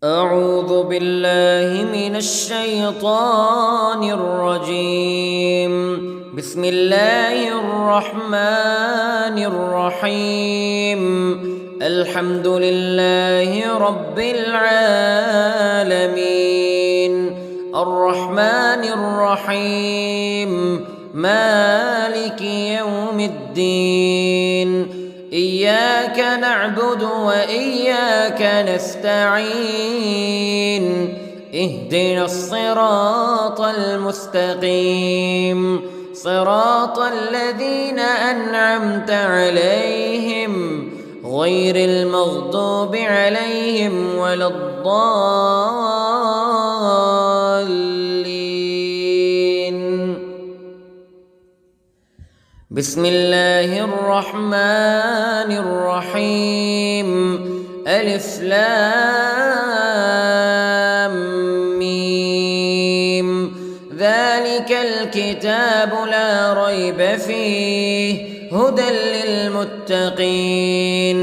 أعوذ بالله من الشيطان الرجيم. بسم الله الرحمن الرحيم. الحمد لله رب العالمين الرحمن الرحيم مالك يوم الدين. إياك نعبد وإياك نستعين. اهدنا الصراط المستقيم صراط الذين أنعمت عليهم غير المغضوب عليهم ولا الضالين. بسم الله الرحمن الرحيم. ألف لام ميم. ذلك الكتاب لا ريب فيه هدى للمتقين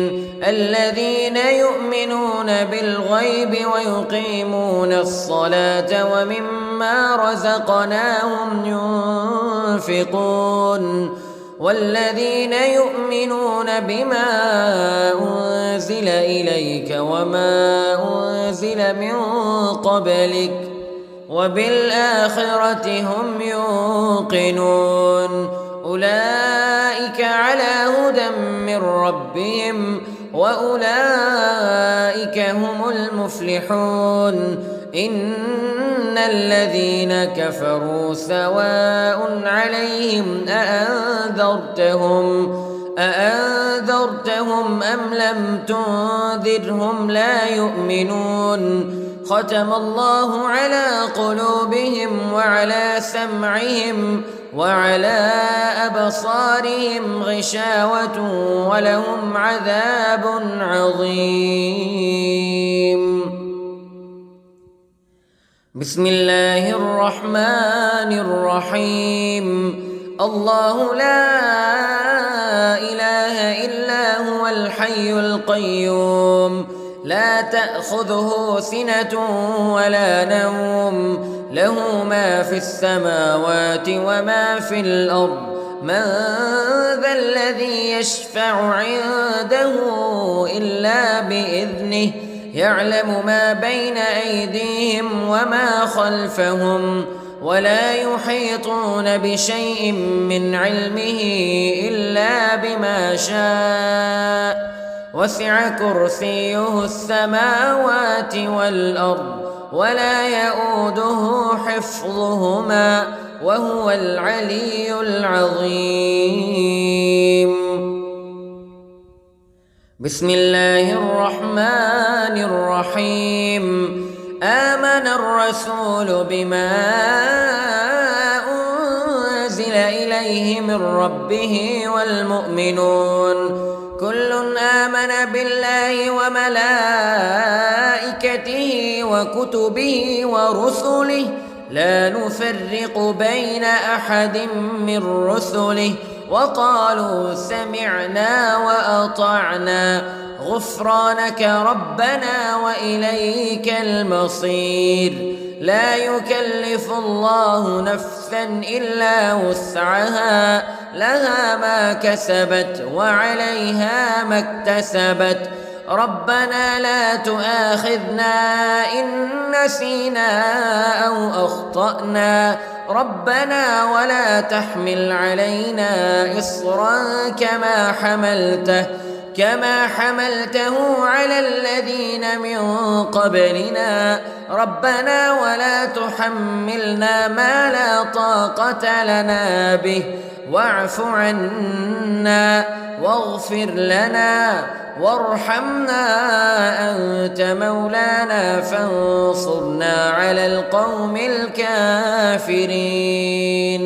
الذين يؤمنون بالغيب ويقيمون الصلاة ومما رزقناهم ينفقون والذين يؤمنون بما أنزل إليك وما أنزل من قبلك وبالآخرة هم يوقنون. أولئك على هدى من ربهم وأولئك هم المفلحون. إن الذين كفروا سواء عليهم أأنذرتهم أم لم تنذرهم لا يؤمنون. ختم الله على قلوبهم وعلى سمعهم وعلى أبصارهم غشاوة ولهم عذاب عظيم. بسم الله الرحمن الرحيم. الله لا إله إلا هو الحي القيوم لا تأخذه سنة ولا نوم له ما في السماوات وما في الأرض. من ذا الذي يشفع عنده إلا بإذنه يعلم ما بين أيديهم وما خلفهم ولا يحيطون بشيء من علمه إلا بما شاء. وسع كرسيه السماوات والأرض ولا يؤوده حفظهما وهو العلي العظيم. بسم الله الرحمن الرحيم. آمن الرسول بما أنزل إليه من ربه والمؤمنون كل آمن بالله وملائكته وكتبه ورسله لا نفرق بين أحد من رسله وقالوا سمعنا وأطعنا غفرانك ربنا وإليك المصير. لا يكلف الله نفسا إلا وسعها لها ما كسبت وعليها ما اكتسبت. ربنا لا تؤاخذنا إن نسينا أو أخطأنا ربنا ولا تحمل علينا إصرا كما حملته على الذين من قبلنا ربنا ولا تحملنا ما لا طاقة لنا به واعف عنا واغفر لنا وارحمنا أنت مولانا فانصرنا على القوم الكافرين.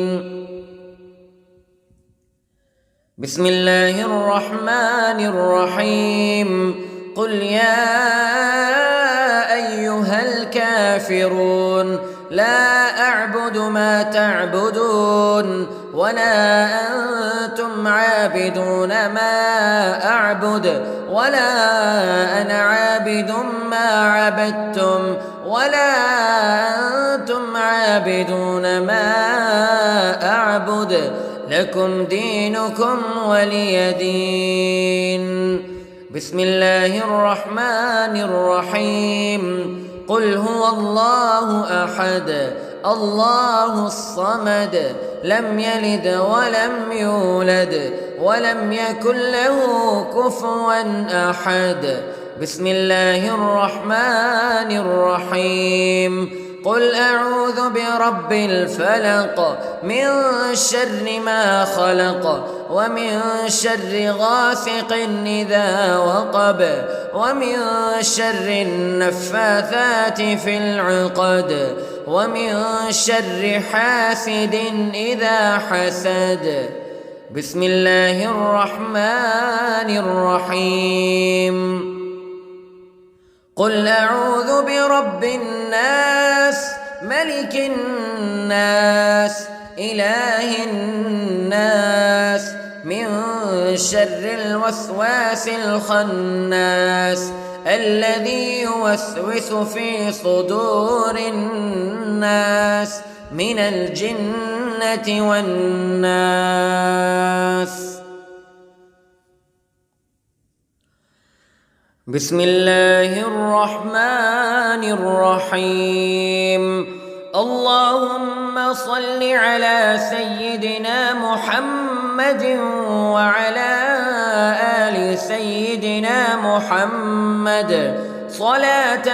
بسم الله الرحمن الرحيم. قل يا أيها الكافرون لا أعبد ما تعبدون ولا أنتم عابدون ما أعبد ولا أنا عابد ما عبدتم ولا أنتم عابدون ما أعبد لكم دينكم ولي دين. بسم الله الرحمن الرحيم. قل هو الله أحد الله الصمد لم يلد ولم يولد ولم يكن له كفوا أحد. بسم الله الرحمن الرحيم. قل أعوذ برب الفلق من شر ما خلق ومن شر غاسق إذا وقب ومن شر النفاثات في العقد ومن شر حاسد إذا حسد. بسم الله الرحمن الرحيم. قل أعوذ برب الناس ملك الناس إله الناس من شر الوسواس الخناس الذي يوسوس في صدور الناس من الجنة والناس. بسم الله الرحمن الرحيم. اللهم صل على سيدنا محمد وعلى آل سيدنا محمد صلاة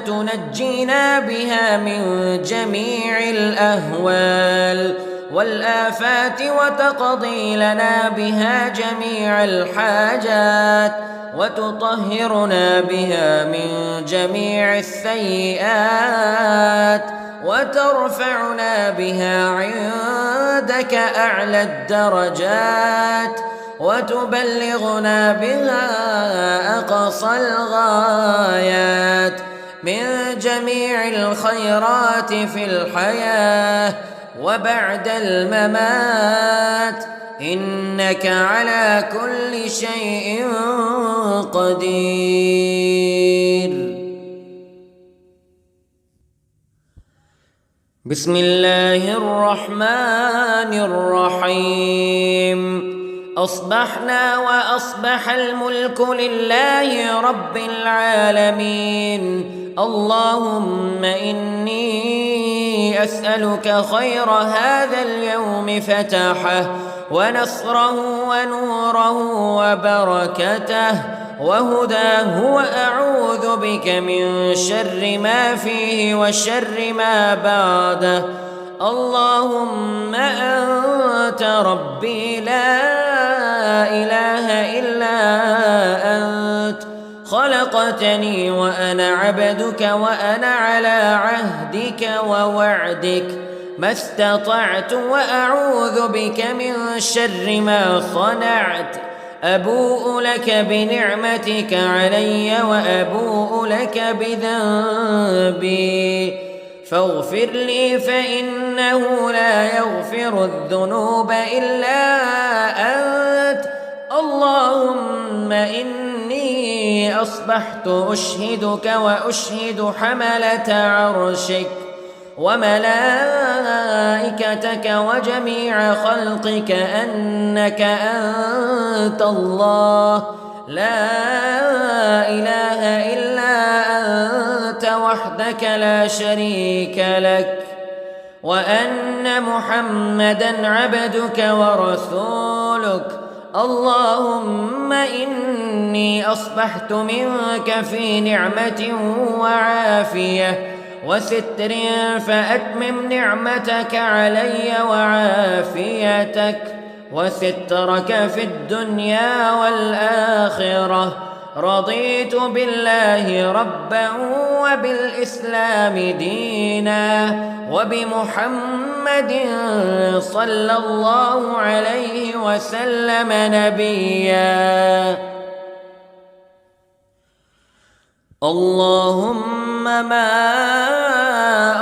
تنجينا بها من جميع الأهوال والآفات وتقضي لنا بها جميع الحاجات وتطهرنا بها من جميع السيئات وترفعنا بها عندك أعلى الدرجات وتبلغنا بها أقصى الغايات من جميع الخيرات في الحياة وبعد الممات إنك على كل شيء قدير. بسم الله الرحمن الرحيم. أصبحنا وأصبح الملك لله رب العالمين. اللهم إني أسألك خير هذا اليوم فتحه ونصره ونوره وبركته وهداه وأعوذ بك من شر ما فيه وشر ما بعده. اللهم أنت ربي لا إله إلا أنت خلقتني وأنا عبدك وأنا على عهدك ووعدك ما استطعت وأعوذ بك من شر ما صنعت. أبوء لك بنعمتك علي وأبوء لك بذنبي فاغفر لي فإنه لا يغفر الذنوب إلا أنت. اللهم إني أصبحت أشهدك وأشهد حملة عرشك وملائكتك وجميع خلقك أنك أنت الله لا إله إلا أنت وحدك لا شريك لك وأن محمدًا عبدك ورسولك. اللهم إني أصبحت منك في نعمة وعافية وستر فأتمم نعمتك علي وعافيتك وسترك في الدنيا والآخرة. رضيت بالله ربا وبالإسلام دينا وبمحمد صلى الله عليه وسلم نبيا. اللهم ما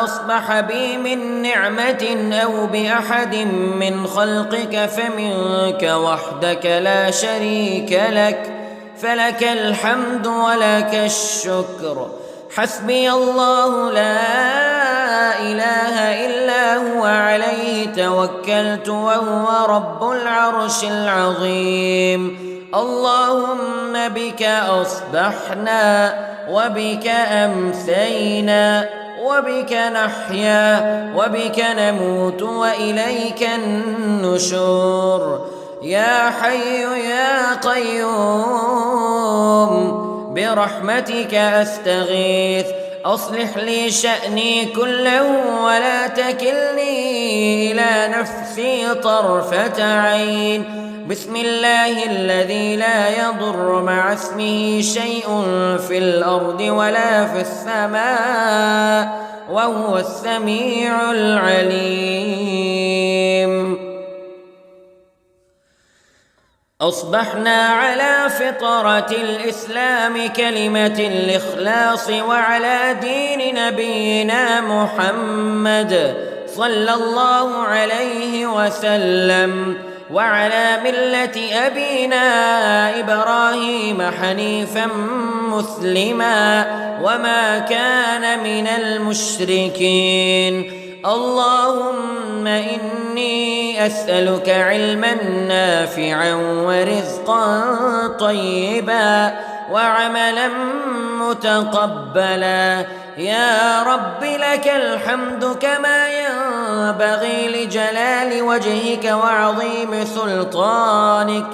أصبح بي من نعمة أو بأحد من خلقك فمنك وحدك لا شريك لك فلك الحمد ولك الشكر. حسبي الله لا إله إلا هو عليه توكلت وهو رب العرش العظيم. اللهم بك أصبحنا وبك أمسينا وبك نحيا وبك نموت وإليك النشور. يا حي يا قيوم برحمتك أستغيث، أصلح لي شأني كله ولا تكلني إلى نفسي طرفة عين. بسم الله الذي لا يضر مع اسمه شيء في الأرض ولا في السماء وهو السميع العليم. أصبحنا على فطرة الإسلام كلمة الإخلاص وعلى دين نبينا محمد صلى الله عليه وسلم وعلى ملة أبينا إبراهيم حنيفا مسلما وما كان من المشركين. اللهم إني أسألك علما نافعا ورزقا طيبا وعملا متقبلا. يا رب لك الحمد كما ينبغي لجلال وجهك وعظيم سلطانك.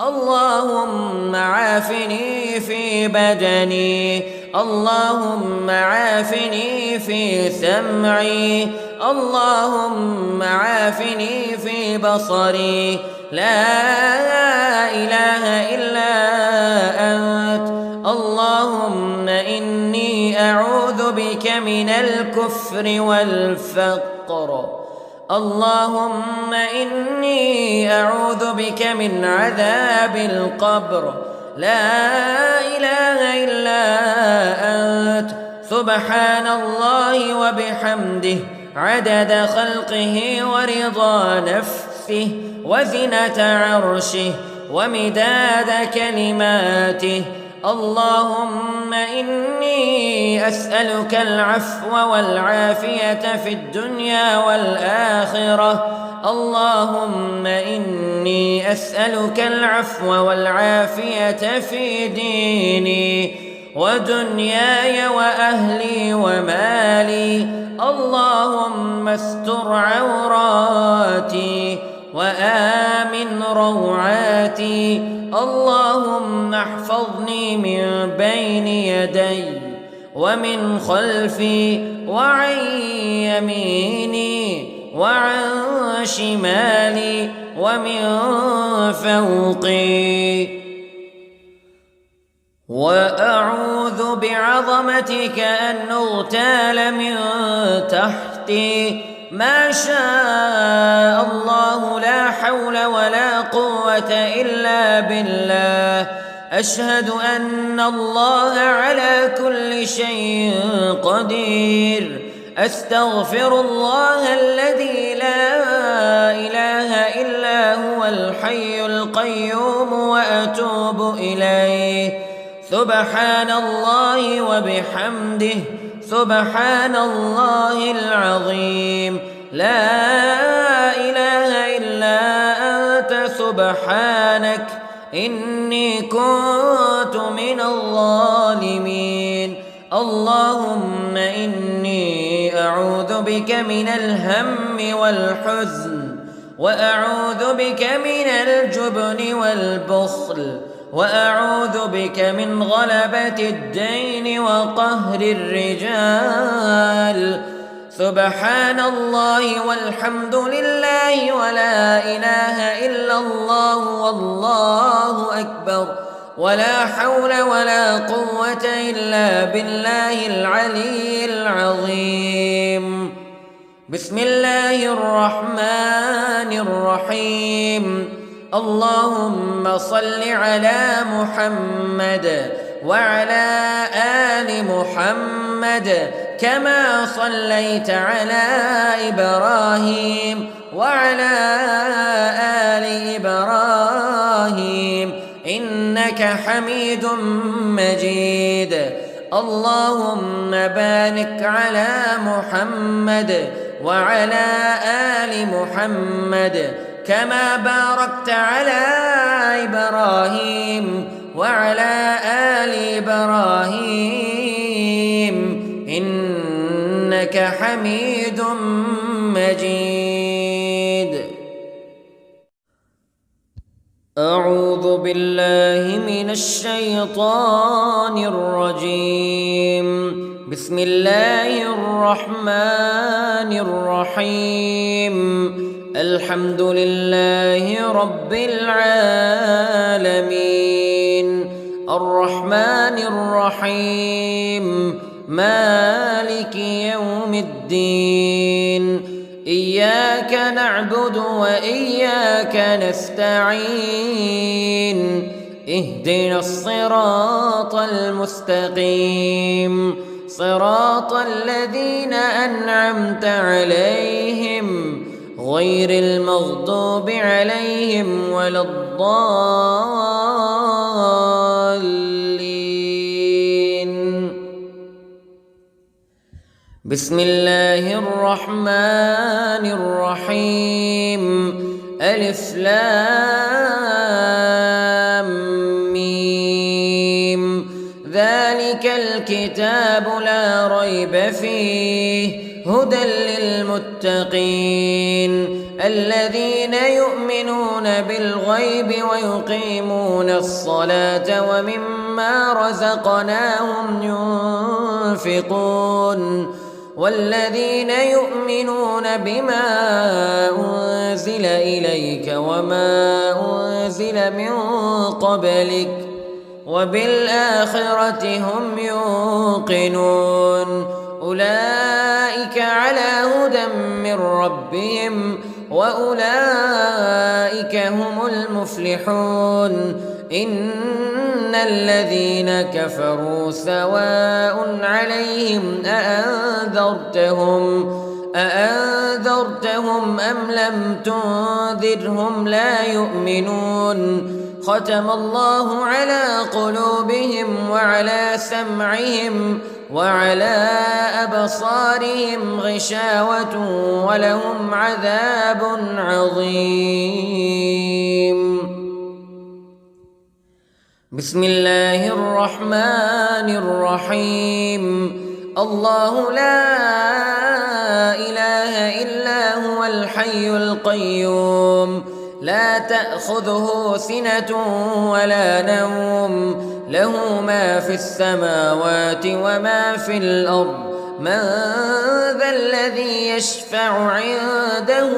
اللهم عافني في بدني، اللهم عافني في سمعي، اللهم عافني في بصري. لا إله إلا أنت. اللهم إني أعوذ بك من الكفر والفقر. اللهم إني أعوذ بك من عذاب القبر. لا إله إلا أنت. سبحان الله وبحمده عدد خلقه ورضا نفسه وزنة عرشه ومداد كلماته. اللهم إني أسألك العفو والعافية في الدنيا والآخرة. اللهم إني أسألك العفو والعافية في ديني ودنياي وأهلي ومالي. اللهم استر عوراتي وآمن روعاتي. اللهم احفظني من بين يدي ومن خلفي وعن يميني وعن شمالي ومن فوقي. وأعوذ بعظمتك أن أغتال من تحتي. ما شاء الله لا حول ولا قوة إلا بالله. أشهد أن الله على كل شيء قدير. أستغفر الله الذي لا إله إلا هو الحي القيوم وأتوب إليه. سبحان الله وبحمده سبحان الله العظيم. لا إله إلا أنت سبحانك إني كنت من الظالمين. اللهم إني أعوذ بك من الهم والحزن وأعوذ بك من الجبن والبخل وأعوذ بك من غلبة الدين وقهر الرجال. سبحان الله والحمد لله ولا إله إلا الله والله أكبر ولا حول ولا قوة إلا بالله العلي العظيم. بسم الله الرحمن الرحيم. اللهم صل على محمد وعلى آل محمد كما صليت على إبراهيم وعلى آل إبراهيم إنك حميد مجيد. اللهم بارك على محمد وعلى آل محمد كما باركت على إبراهيم وعلى آل إبراهيم إنك حميد مجيد. أعوذ بالله من الشيطان الرجيم. بسم الله الرحمن الرحيم. الحمد لله رب العالمين الرحمن الرحيم مالك يوم الدين. إياك نعبد وإياك نستعين. اهدنا الصراط المستقيم صراط الذين أنعمت عليهم غير المغضوب عليهم ولا الضالين. بسم الله الرحمن الرحيم. ألف لام ميم. ذلك الكتاب لا ريب فيه هدى للمتقين الذين يؤمنون بالغيب ويقيمون الصلاة ومما رزقناهم ينفقون والذين يؤمنون بما أنزل إليك وما أنزل من قبلك وبالآخرة هم يوقنون. أولئك على هدى من ربهم وأولئك هم المفلحون. إن الذين كفروا سواء عليهم أأنذرتهم أم لم تنذرهم لا يؤمنون. ختم الله على قلوبهم وعلى سمعهم وعلى أبصارهم غشاوة ولهم عذاب عظيم. بسم الله الرحمن الرحيم. الله لا إله إلا هو الحي القيوم لا تأخذه سنة ولا نوم له ما في السماوات وما في الأرض. من ذا الذي يشفع عنده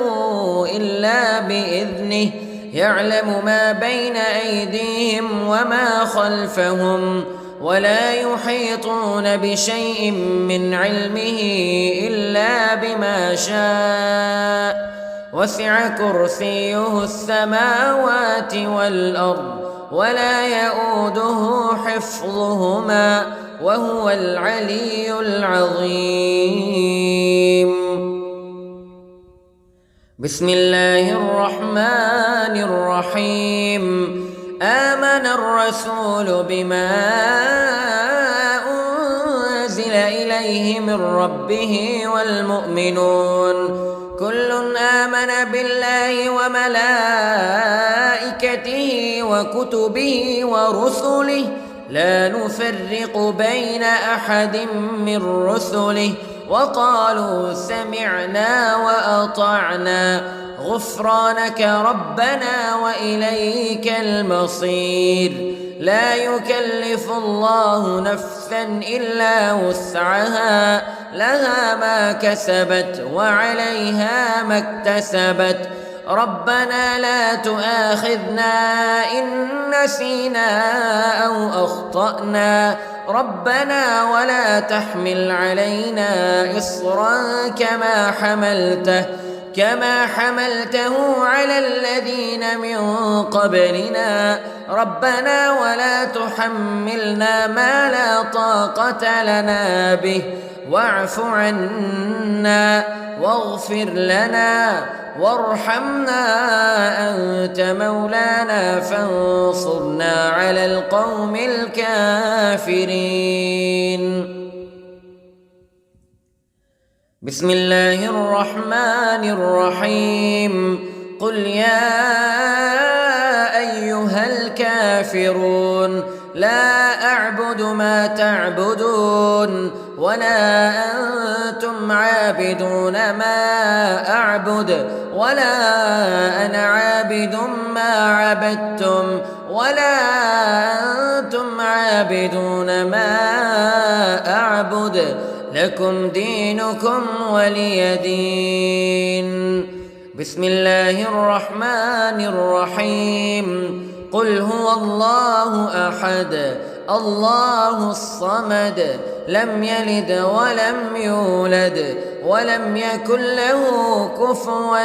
إلا بإذنه يعلم ما بين أيديهم وما خلفهم ولا يحيطون بشيء من علمه إلا بما شاء. وسع كرسيه السماوات والأرض ولا يؤوده حفظهما وهو العلي العظيم. بسم الله الرحمن الرحيم. آمن الرسول بما أنزل إليه من ربه والمؤمنون كل آمن بالله وملائكته وكتبه ورسله لا نفرق بين أحد من رسله وقالوا سمعنا وأطعنا غفرانك ربنا وإليك المصير. لا يكلف الله نفسا إلا وسعها لها ما كسبت وعليها ما اكتسبت. ربنا لا تؤاخذنا إن نسينا أو أخطأنا ربنا ولا تحمل علينا إصرا كما حملته على الذين من قبلنا ربنا ولا تحملنا ما لا طاقة لنا به واعف عنا واغفر لنا وارحمنا أنت مولانا فانصرنا على القوم الكافرين. بسم الله الرحمن الرحيم. قل يا أيها الكافرون لا أعبد ما تعبدون ولا أنتم عابدون ما أعبد ولا أنا عابد ما عبدتم ولا أنتم عابدون ما أعبد لكم دينكم ولي دين. بسم الله الرحمن الرحيم. قل هو الله أحد الله الصمد لم يلد ولم يولد ولم يكن له كفوا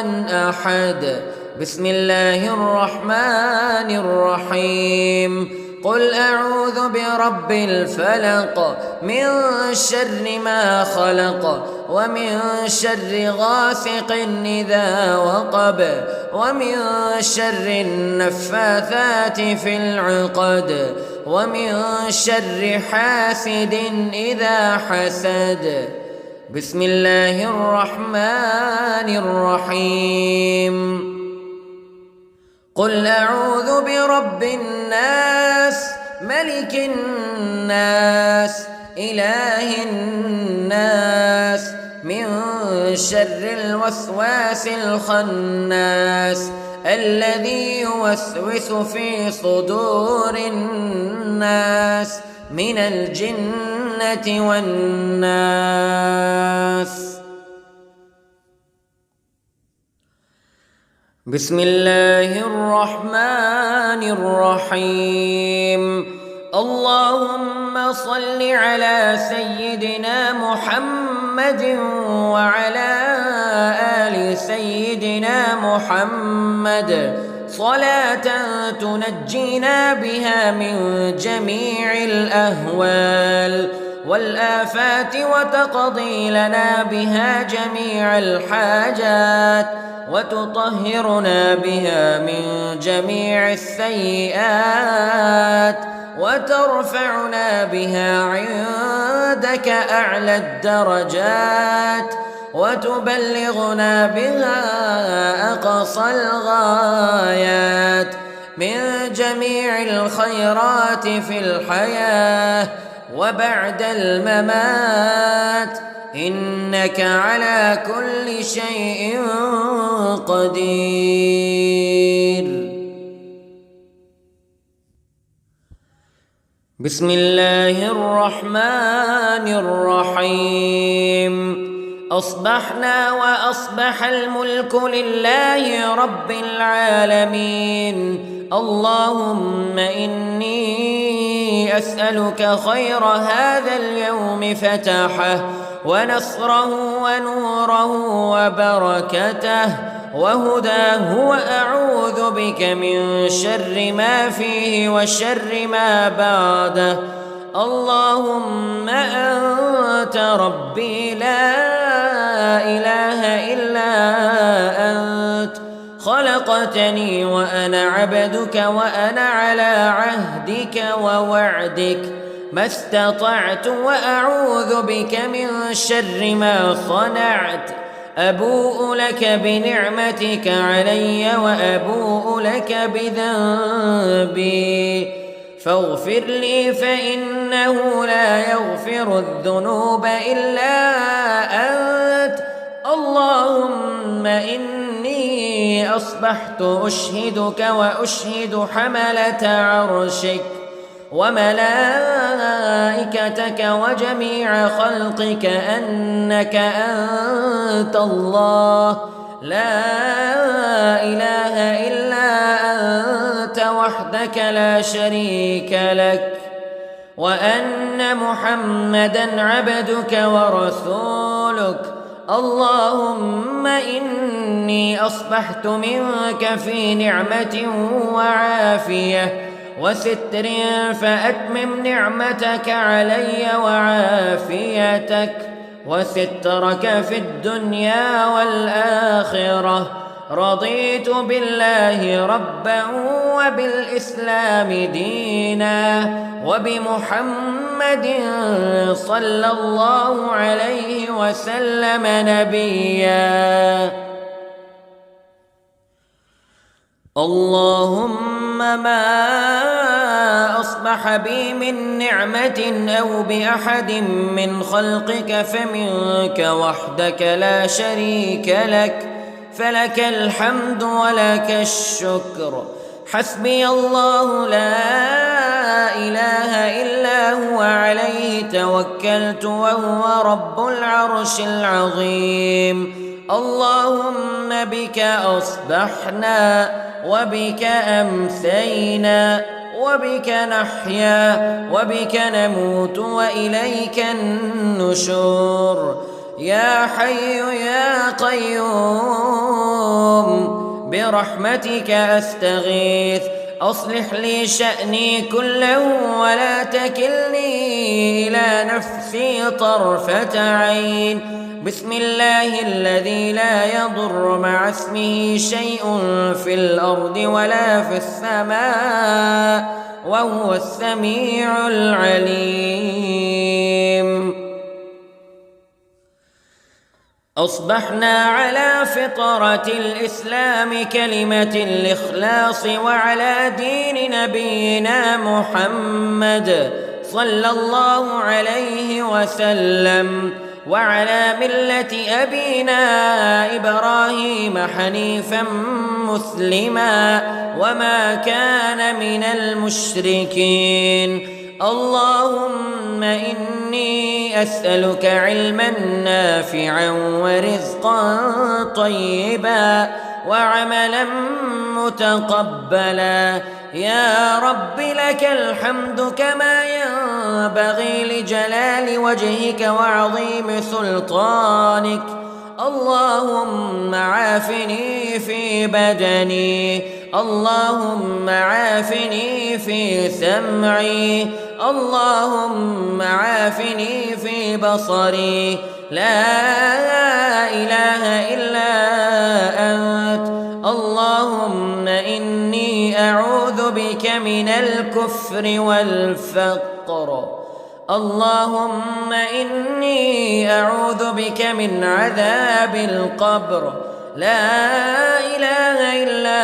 أحد. بسم الله الرحمن الرحيم. قل أعوذ برب الفلق من شر ما خلق ومن شر غاسق إذا وقب ومن شر النفاثات في العقد ومن شر حاسد إذا حسد. بسم الله الرحمن الرحيم. قل أعوذ برب الناس ملك الناس إله الناس من شر الوسواس الخناس الذي يوسوس في صدور الناس من الجنة والناس. بسم الله الرحمن الرحيم. اللهم صل على سيدنا محمد وعلى آل سيدنا محمد صلاة تنجينا بها من جميع الأهوال والآفات وتقضي لنا بها جميع الحاجات وتطهرنا بها من جميع السيئات وترفعنا بها عندك أعلى الدرجات وتبلغنا بها أقصى الغايات من جميع الخيرات في الحياة وبعد الممات إنك على كل شيء قدير. بسم الله الرحمن الرحيم. أصبحنا وأصبح الملك لله رب العالمين. اللهم إني أسألك خير هذا اليوم فتحه ونصره ونوره وبركته وهداه وأعوذ بك من شر ما فيه وشر ما بعده. اللهم أنت ربي لا إله إلا أنت خلقتني وأنا عبدك وأنا على عهدك ووعدك ما استطعت وأعوذ بك من شر ما صنعت. أبوء لك بنعمتك علي وأبوء لك بذنبي فاغفر لي فإنه لا يغفر الذنوب إلا أنت. اللهم إني أصبحت أشهدك وأشهد حملة عرشك وملائكتك وجميع خلقك أنك أنت الله لا إله إلا أنت وحدك لا شريك لك وأن محمدًا عبدك ورسولك. اللهم إني أصبحت منك في نعمة وعافية وستر، فأتمم نعمتك علي وعافيتك وسترك في الدنيا والآخرة. رضيت بالله ربا وبالإسلام دينا وبمحمد صلى الله عليه وسلم نبيا. اللهم ما أصبح بي من نعمة أو بأحد من خلقك فمنك وحدك لا شريك لك، فلك الحمد ولك الشكر. حسبي الله لا إله إلا هو عليه توكلت وهو رب العرش العظيم. اللهم بك أصبحنا وبك أمسينا وبك نحيا وبك نموت وإليك النشور. يا حي يا قيوم برحمتك أستغيث، أصلح لي شأني كله ولا تكلني إلى نفسي طرفة عين. بسم الله الذي لا يضر مع اسمه شيء في الأرض ولا في السماء وهو السميع العليم. أصبحنا على فطرة الإسلام كلمة الإخلاص وعلى دين نبينا محمد صلى الله عليه وسلم وعلى ملة أبينا إبراهيم حنيفا مسلما وما كان من المشركين. اللهم إني أسألك علما نافعا ورزقا طيبا وعملا متقبلا. يا رب لك الحمد كما ينبغي لجلال وجهك وعظيم سلطانك. اللهم عافني في بدني، اللهم عافني في سمعي، اللهم عافني في بصري. لا إله إلا أنت. اللهم إني أعوذ بك من الكفر والفقر. اللهم إني أعوذ بك من عذاب القبر. لا إله إلا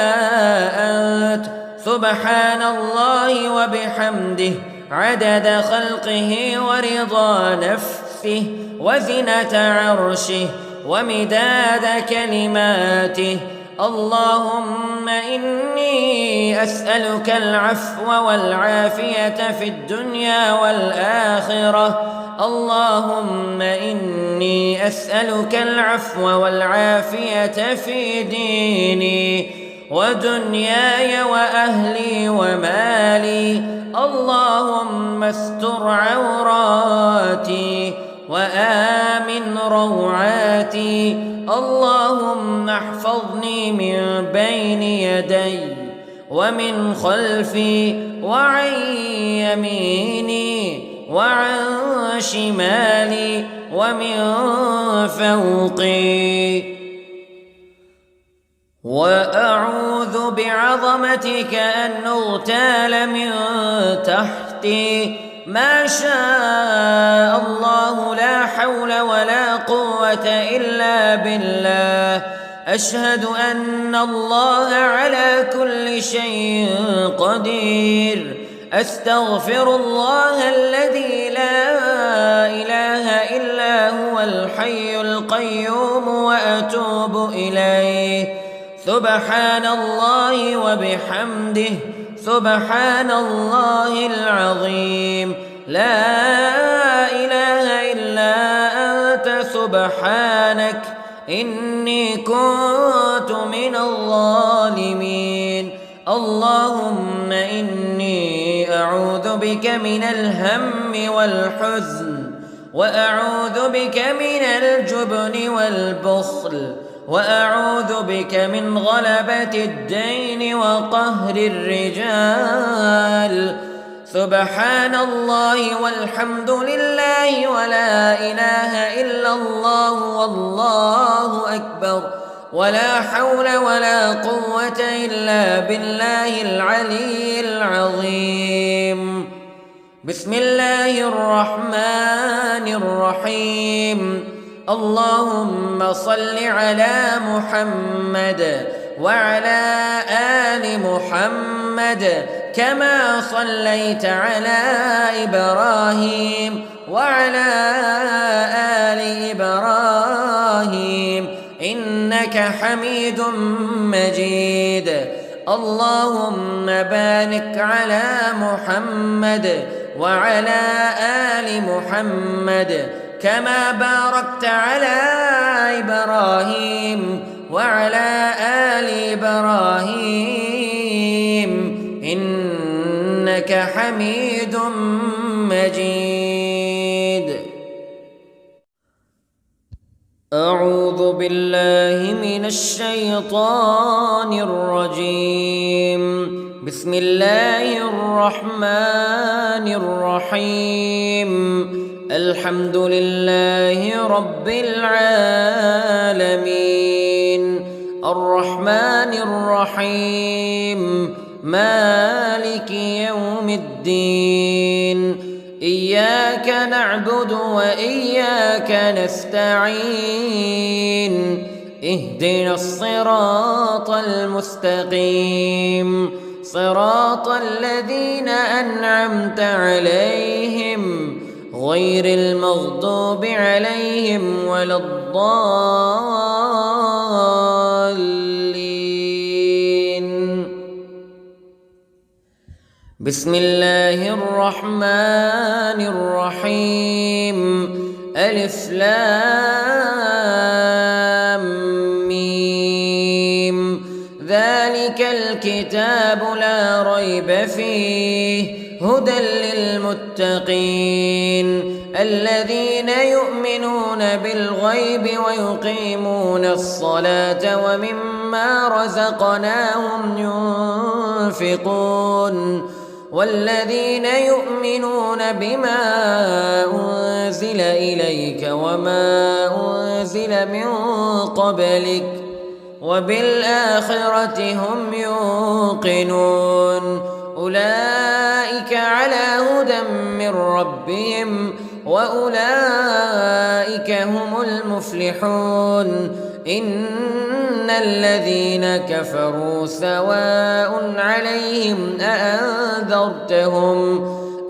أنت. سبحان الله وبحمده عدد خلقه ورضا نفسه وزنة عرشه ومداد كلماته. اللهم إني أسألك العفو والعافية في الدنيا والآخرة. اللهم إني أسألك العفو والعافية في ديني ودنياي وأهلي ومالي. اللهم استر عوراتي وآمن روعاتي. اللهم احفظني من بين يدي ومن خلفي وعن يميني وعن شمالي ومن فوقي. وأعوذ بعظمتك أن أغتال من تحتي. ما شاء الله لا حول ولا قوة إلا بالله. أشهد أن الله على كل شيء قدير. أستغفر الله الذي لا إله إلا هو الحي القيوم وأتوب إليه. سبحان الله وبحمده سبحان الله العظيم. لا إله إلا أنت سبحانك إني كنت من الظالمين. اللهم إني أعوذ بك من الهم والحزن وأعوذ بك من الجبن والبخل وأعوذ بك من غلبة الدين وقهر الرجال. سبحان الله والحمد لله ولا إله إلا الله والله أكبر ولا حول ولا قوة إلا بالله العلي العظيم. بسم الله الرحمن الرحيم. اللهم صل على محمد وعلى آل محمد كما صليت على إبراهيم وعلى آل إبراهيم إنك حميد مجيد. اللهم بارك على محمد وعلى آل محمد كما باركت على إبراهيم وعلى آل إبراهيم إنك حميد مجيد. أعوذ بالله من الشيطان الرجيم. بسم الله الرحمن الرحيم. الحمد لله رب العالمين الرحمن الرحيم مالك يوم الدين. إياك نعبد وإياك نستعين. اهدنا الصراط المستقيم صراط الذين أنعمت عليهم غير المغضوب عليهم ولا الضالين. بسم الله الرحمن الرحيم. ألف لام ميم. ذلك الكتاب لا ريب فيه هدى للمتقين الذين يؤمنون بالغيب ويقيمون الصلاة ومما رزقناهم ينفقون والذين يؤمنون بما أنزل إليك وما أنزل من قبلك وبالآخرة هم يوقنون. أولئك على هدى من ربهم وأولئك هم المفلحون. إن الذين كفروا سواء عليهم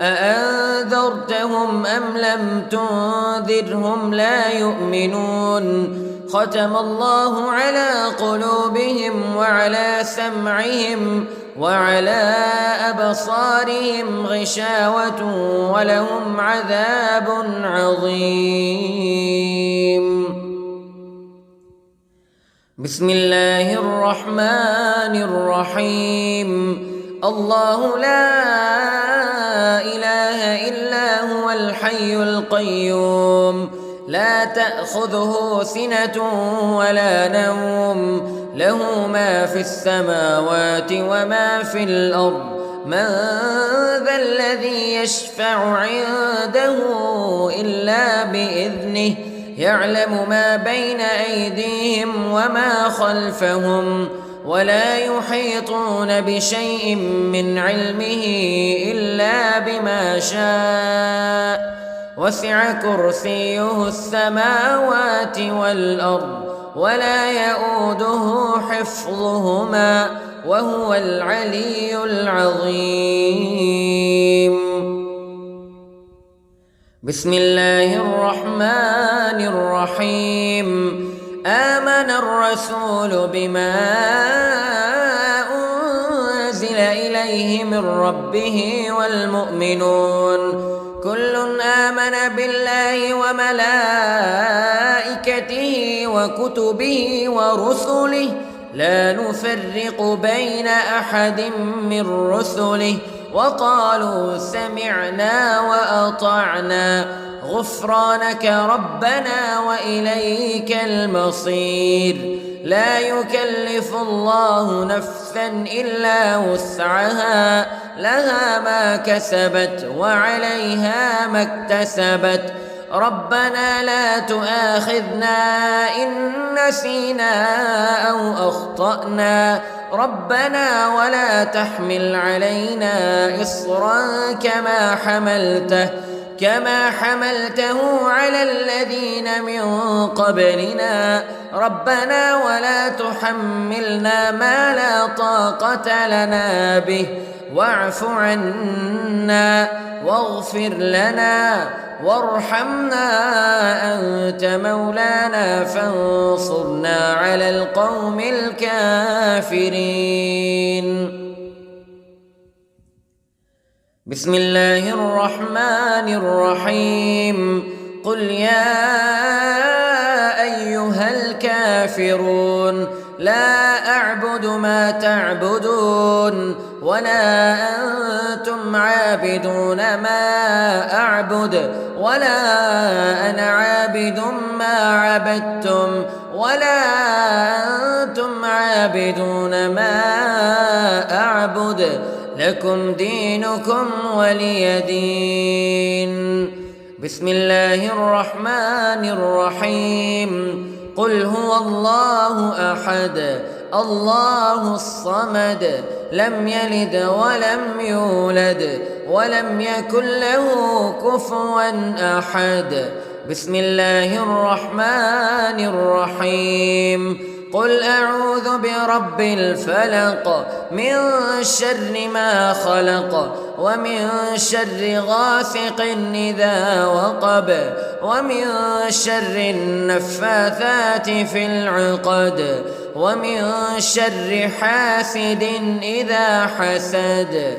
أأنذرتهم أم لم تنذرهم لا يؤمنون. ختم الله على قلوبهم وعلى سمعهم وعلى أبصارهم غشاوة ولهم عذاب عظيم. بسم الله الرحمن الرحيم. الله لا إله إلا هو الحي القيوم لا تأخذه سنة ولا نوم له ما في السماوات وما في الأرض. من ذا الذي يشفع عنده إلا بإذنه يعلم ما بين أيديهم وما خلفهم ولا يحيطون بشيء من علمه إلا بما شاء. وسع كرسيه السماوات والأرض ولا يؤوده حفظهما وهو العلي العظيم. بسم الله الرحمن الرحيم. آمن الرسول بما أنزل إليه من ربه والمؤمنون كل آمن بالله وملائكته وكتبه ورسله لا نفرق بين أحد من رسله وقالوا سمعنا وأطعنا غفرانك ربنا وإليك المصير. لا يكلف الله نفسا إلا وسعها، لها ما كسبت وعليها ما اكتسبت. ربنا لا تؤاخذنا إن نسينا أو أخطأنا، ربنا ولا تحمل علينا إصرا كما حملته على الذين من قبلنا، ربنا ولا تحملنا ما لا طاقة لنا به، واعف عنا واغفر لنا وارحمنا أنت مولانا فانصرنا على القوم الكافرين. بسم الله الرحمن الرحيم. قل يا أيها الكافرون لا أعبد ما تعبدون ولا أنتم عابدون ما أعبد ولا أنا عابد ما عبدتم ولا أنتم عابدون ما أعبد، لكم دينكم ولي دين. بسم الله الرحمن الرحيم. قل هو الله أحد الله الصمد لم يلد ولم يولد ولم يكن له كفوا أحد. بسم الله الرحمن الرحيم. قل أعوذ برب الفلق من شر ما خلق ومن شر غاسق إذا وقب ومن شر النفاثات في العقد ومن شر حاسد إذا حسد.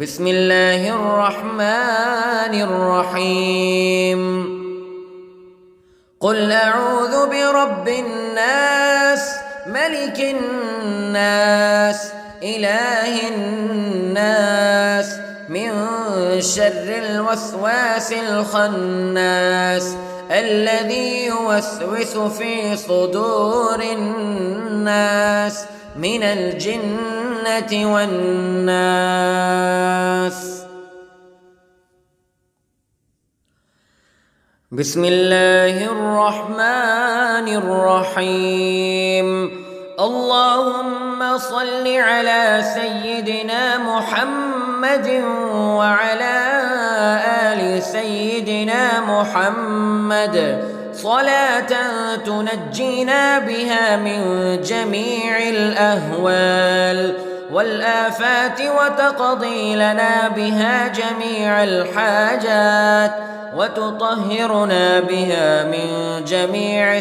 بسم الله الرحمن الرحيم. قل أعوذ برب الناس ملك الناس إله الناس من شر الوسواس الخناس الذي يوسوس في صدور الناس من الجنة والناس. بسم الله الرحمن الرحيم. اللهم صل على سيدنا محمد وعلى آل سيدنا محمد صلاة تنجينا بها من جميع الأهوال والآفات وتقضي لنا بها جميع الحاجات وتطهرنا بها من جميع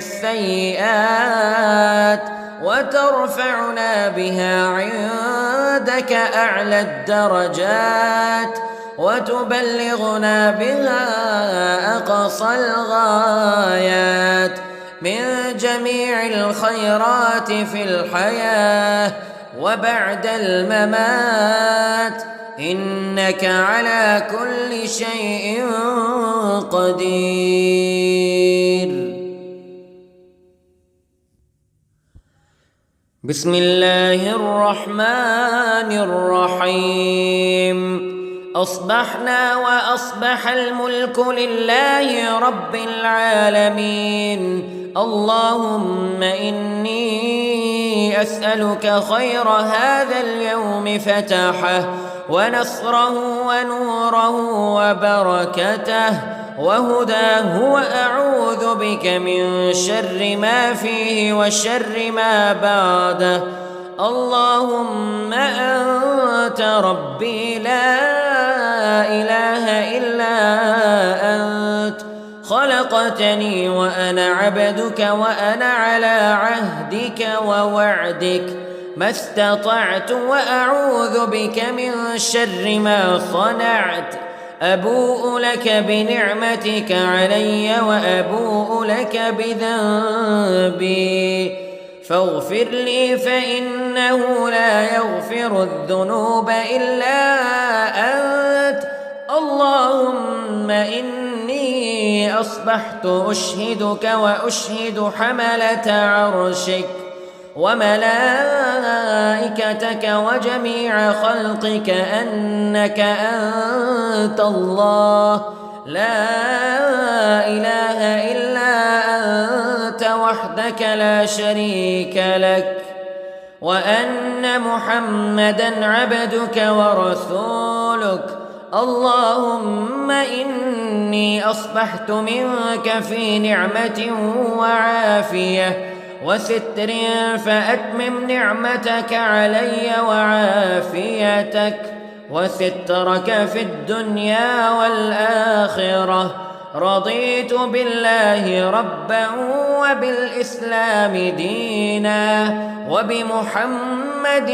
السيئات وترفعنا بها عندك أعلى الدرجات وتبلغنا بها أقصى الغايات من جميع الخيرات في الحياة وبعد الممات، إنك على كل شيء قدير. بسم الله الرحمن الرحيم. أصبحنا وأصبح الملك لله رب العالمين. اللهم إني أسألك خير هذا اليوم فتحه ونصره ونوره وبركته وهداه، وأعوذ بك من شر ما فيه وشر ما بعده. اللهم أنت ربي لا إله إلا أنت، خلقتني وأنا عبدك وأنا على عهدك ووعدك ما استطعت، وأعوذ بك من شر ما صنعت. أبوء لك بنعمتك علي وأبوء لك بذنبي، فاغفر لي فإنه لا يغفر الذنوب إلا أنت. اللهم إني أصبحت أشهدك وأشهد حملة عرشك وملائكتك وجميع خلقك أنك أنت الله لا إله إلا أنت وحدك لا شريك لك، وأن محمدًا عبدك ورسولك. اللهم إني أصبحت منك في نعمة وعافية وستر، فأتمم نعمتك علي وعافيتك وسترك في الدنيا والآخرة. رضيت بالله ربا وبالإسلام دينا وبمحمد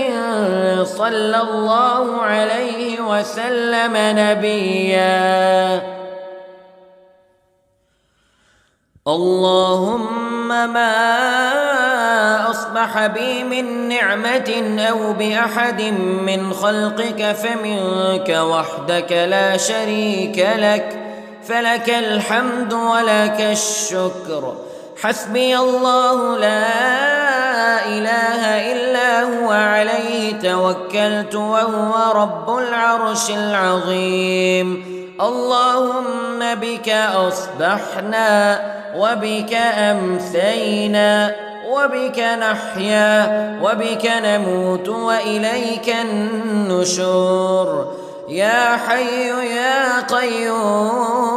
صلى الله عليه وسلم نبيا. اللهم ما أصبح بي من نعمة أو بأحد من خلقك فمنك وحدك لا شريك لك، فلك الحمد ولك الشكر. حسبي الله لا إله إلا هو عليه توكلت وهو رب العرش العظيم. اللهم بك أصبحنا وبك أمسينا وبك نحيا وبك نموت وإليك النشور. يا حي يا قيوم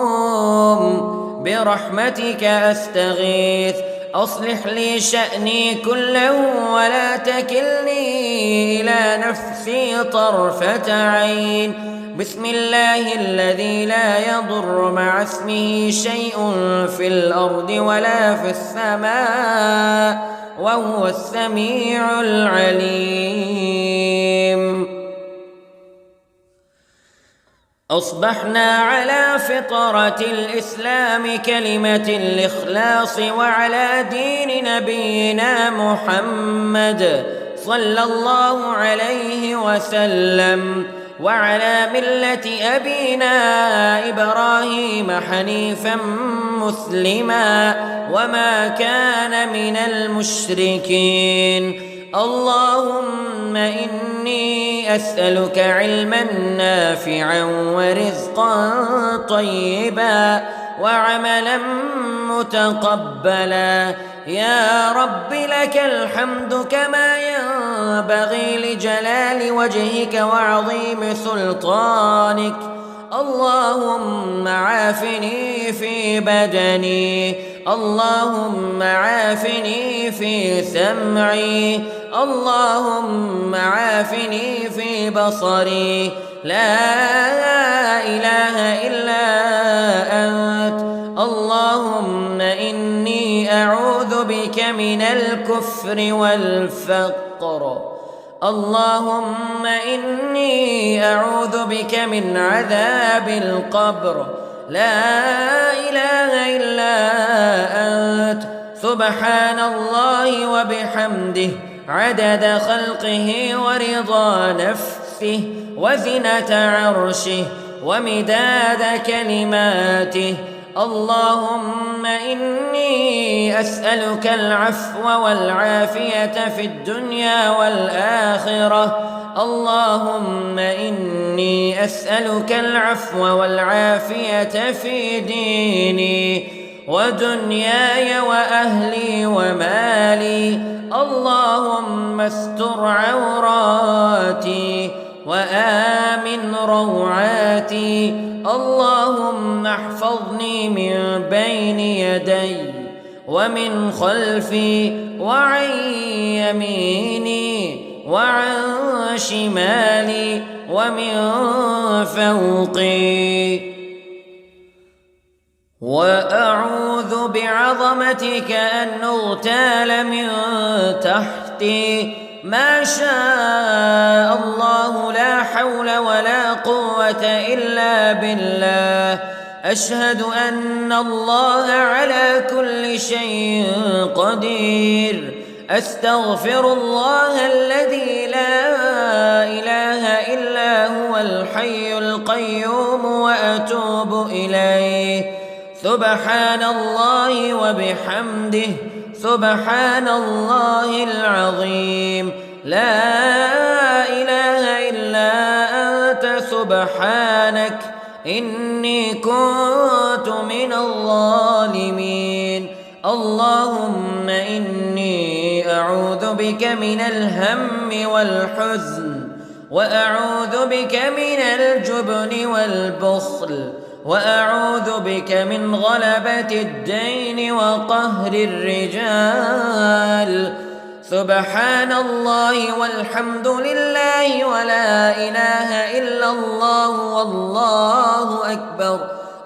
برحمتك أستغيث، أصلح لي شأني كله ولا تكلني إلى نفسي طرفة عين. بسم الله الذي لا يضر مع اسمه شيء في الأرض ولا في السماء وهو السميع العليم. أصبحنا على فطرة الإسلام كلمة الإخلاص وعلى دين نبينا محمد صلى الله عليه وسلم وعلى ملة أبينا إبراهيم حنيفا مسلما وما كان من المشركين. اللهم إني أسألك علما نافعا ورزقا طيبا وعملا متقبلا. يا رب لك الحمد كما ينبغي لجلال وجهك وعظيم سلطانك. اللهم عافني في بدني، اللهم عافني في سمعي، اللهم عافني في بصري. لا إله إلا أنت. اللهم إني أعوذ بك من الكفر والفقر. اللهم إني أعوذ بك من عذاب القبر. لا إله إلا أنت. سبحان الله وبحمده عدد خلقه ورضا نفسه وزنة عرشه ومداد كلماته. اللهم إني أسألك العفو والعافية في الدنيا والآخرة. اللهم إني أسألك العفو والعافية في ديني ودنياي وأهلي ومالي. اللهم استر عوراتي وآمن روعاتي. اللهم احفظني من بين يدي ومن خلفي وعن يميني وعن شمالي ومن فوقي. وأعوذ بعظمتك أن أغتال من تحتي. ما شاء الله لا حول ولا قوة إلا بالله. أشهد أن الله على كل شيء قدير. أستغفر الله الذي لا إله إلا هو الحي القيوم وأتوب إليه. سبحان الله وبحمده، سبحان الله العظيم. لا إله إلا أنت سبحانك إني كنت من الظالمين. اللهم إني أعوذ بك من الهم والحزن، وأعوذ بك من الجبن والبخل، وأعوذ بك من غلبة الدين وقهر الرجال. سبحان الله والحمد لله ولا إله إلا الله والله أكبر،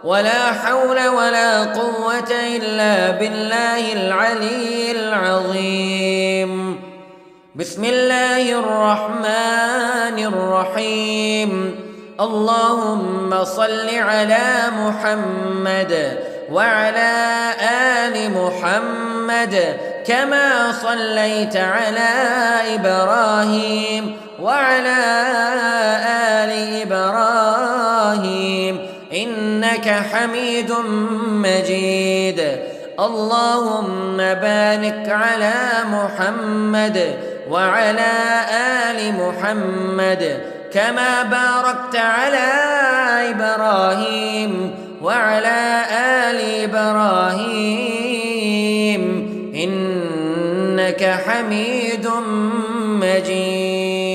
ولا حول ولا قوة إلا بالله العلي العظيم. بسم الله الرحمن الرحيم. اللهم صل على محمد وعلى آل محمد كما صليت على إبراهيم وعلى آل إبراهيم إنك حميد مجيد. اللهم بارك على محمد وعلى آل محمد كما باركت على إبراهيم وعلى آل إبراهيم إنك حميد مجيد.